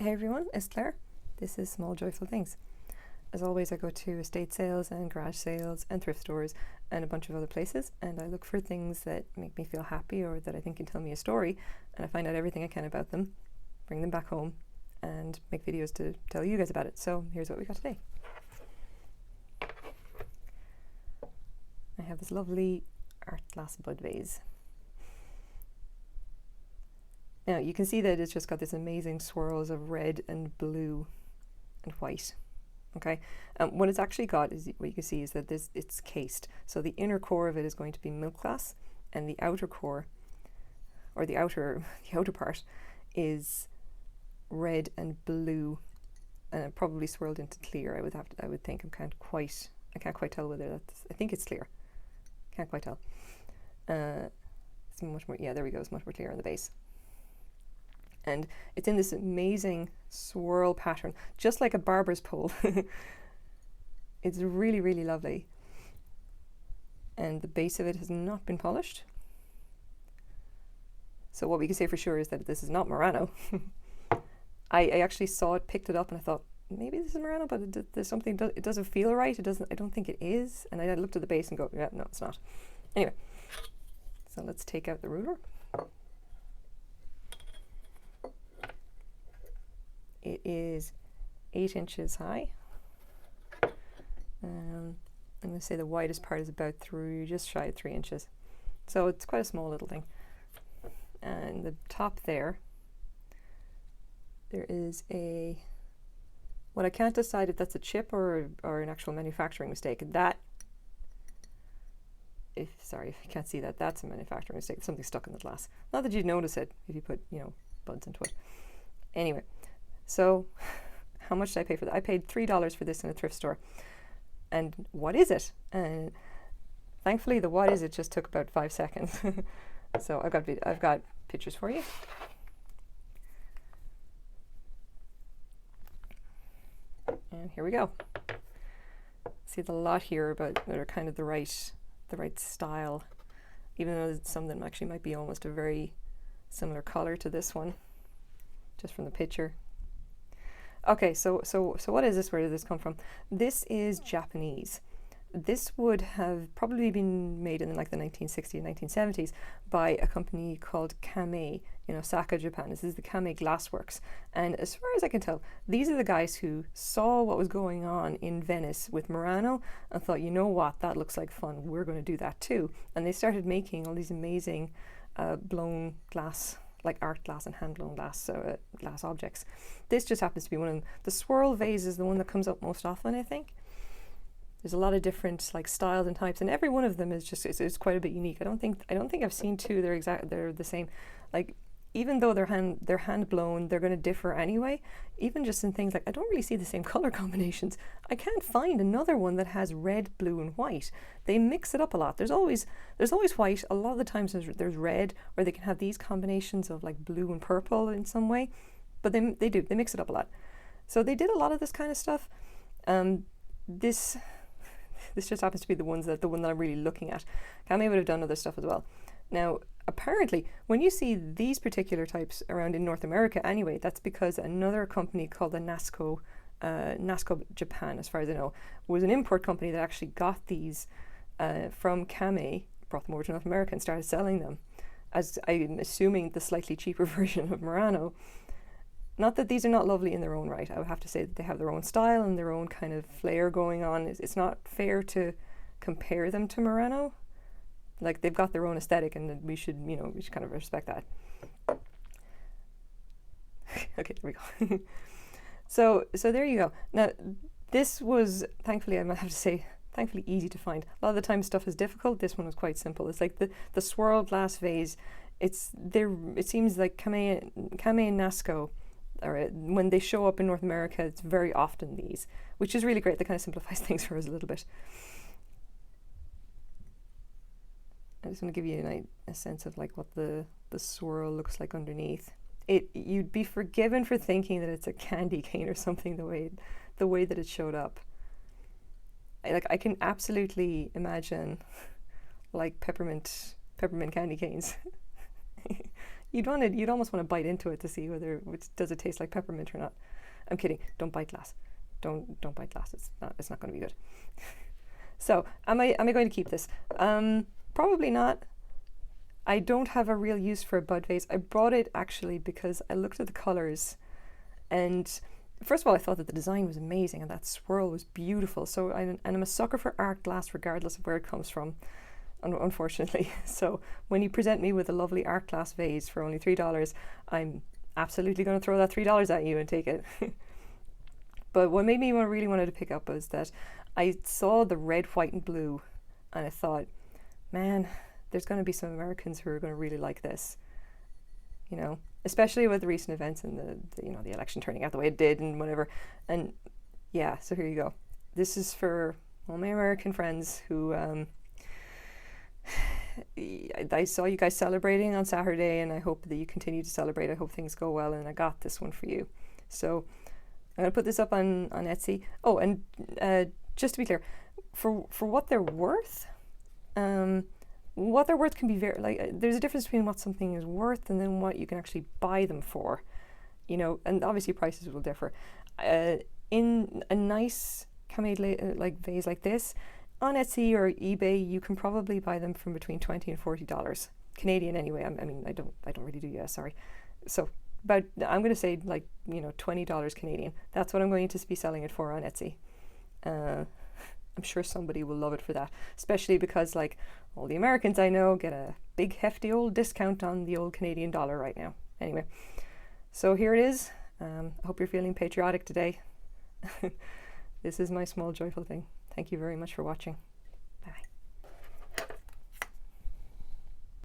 Hey everyone, it's Claire. This is Small Joyful Things. As always, I go to estate sales and garage sales and thrift stores and a bunch of other places, and I look for things that make me feel happy or that I think can tell me a story, and I find out everything I can about them, bring them back home, and make videos to tell you guys about it. So here's what we got today. I have this lovely art glass bud vase. Now you can see that it's just got this amazing swirls of red and blue and white. Okay, what it's actually got is what you can see is that it's cased. So the inner core of it is going to be milk glass, and the outer core, or the outer part, is red and blue, and probably swirled into clear. I would think. I can't quite tell whether that's. I think it's clear. Can't quite tell. It's much more. Yeah, there we go. It's much more clear on the base. And it's in this amazing swirl pattern, just like a barber's pole. It's really, really lovely. And the base of it has not been polished. So what we can say for sure is that this is not Murano. I actually saw it, picked it up, and I thought, maybe this is Murano, but there's something, it doesn't feel right. I don't think it is. And I looked at the base and go, yeah, no, it's not. Anyway, so let's take out the ruler. It is 8 inches high. I'm going to say the widest part is about just shy of 3 inches. So it's quite a small little thing. And the top there is what I can't decide if that's a chip or an actual manufacturing mistake. Sorry, if you can't see that, that's a manufacturing mistake. Something stuck in the glass. Not that you'd notice it if you put, buds into it. Anyway. So, how much did I pay for that? I paid $3 for this in a thrift store. And what is it? And thankfully, the what is it just took about 5 seconds. So I've got pictures for you. And here we go. See the lot here, but they're kind of the right style, even though some of them actually might be almost a very similar color to this one, just from the picture. Okay, so what is this? Where did this come from? This is Japanese. This would have probably been made in like the 1960s, 1970s by a company called Kamei in Osaka, Japan. This is the Kamei Glassworks. And as far as I can tell, these are the guys who saw what was going on in Venice with Murano and thought, you know what, that looks like fun. We're going to do that too. And they started making all these amazing blown glass, like art glass and hand-blown glass objects. This just happens to be one of them. The swirl vase is the one that comes up most often, I think. There's a lot of different like styles and types, and every one of them is just it's quite a bit unique. I don't think I've seen two they're the same. Like even though they're hand blown, they're going to differ anyway. Even just in things like I don't really see the same color combinations. I can't find another one that has red, blue, and white. They mix it up a lot. There's always white. A lot of the times there's red, or they can have these combinations of like blue and purple in some way. But they mix it up a lot. So they did a lot of this kind of stuff. This just happens to be the one that I'm really looking at. Kamei would have done other stuff as well. Now, apparently, when you see these particular types around in North America anyway, that's because another company called the Nasco Japan, as far as I know, was an import company that actually got these from Kamei, brought them over to North America and started selling them, as I'm assuming the slightly cheaper version of Murano. Not that these are not lovely in their own right. I would have to say that they have their own style and their own kind of flair going on. It's not fair to compare them to Murano. Like they've got their own aesthetic, and we should kind of respect that. Okay, there we go. So there you go. Now, this was thankfully, I might have to say, thankfully easy to find. A lot of the time stuff is difficult. This one was quite simple. It's like the swirl glass vase. It seems like Kamei and Nasco, when they show up in North America, it's very often these, which is really great. That kind of simplifies things for us a little bit. I just want to give you a sense of like what the swirl looks like underneath. You'd be forgiven for thinking that it's a candy cane or something the way that it showed up. I can absolutely imagine like peppermint candy canes. you'd almost want to bite into it to see whether does it taste like peppermint or not. I'm kidding. Don't bite glass. Don't bite glass. It's not going to be good. So am I going to keep this? Probably not. I don't have a real use for a bud vase. I brought it actually because I looked at the colors, and first of all I thought that the design was amazing and that swirl was beautiful. So I'm a sucker for art glass regardless of where it comes from, unfortunately. So when you present me with a lovely art glass vase for only $3, I'm absolutely going to throw that $3 at you and take it. But what made me really wanted to pick up was that I saw the red, white and blue and I thought, man, there's going to be some Americans who are going to really like this, you know, especially with the recent events and the election turning out the way it did and whatever. And yeah, so here you go. This is for all my American friends who I saw you guys celebrating on Saturday, and I hope that you continue to celebrate. I hope things go well, and I got this one for you. So I'm going to put this up on Etsy. Oh, and just to be clear, for what they're worth, can be very, like, there's a difference between what something is worth and then what you can actually buy them for, you know, and obviously prices will differ. In a nice Kamei like vase like this, on Etsy or eBay, you can probably buy them from between $20 and $40 Canadian anyway. I mean, I don't really do US, sorry. So, but I'm going to say like, you know, $20 Canadian. That's what I'm going to be selling it for on Etsy. I'm sure somebody will love it for that, especially because like all the Americans I know get a big hefty old discount on the old Canadian dollar right now. Anyway, so here it is. I hope you're feeling patriotic today. This is my small joyful thing. Thank you very much for watching.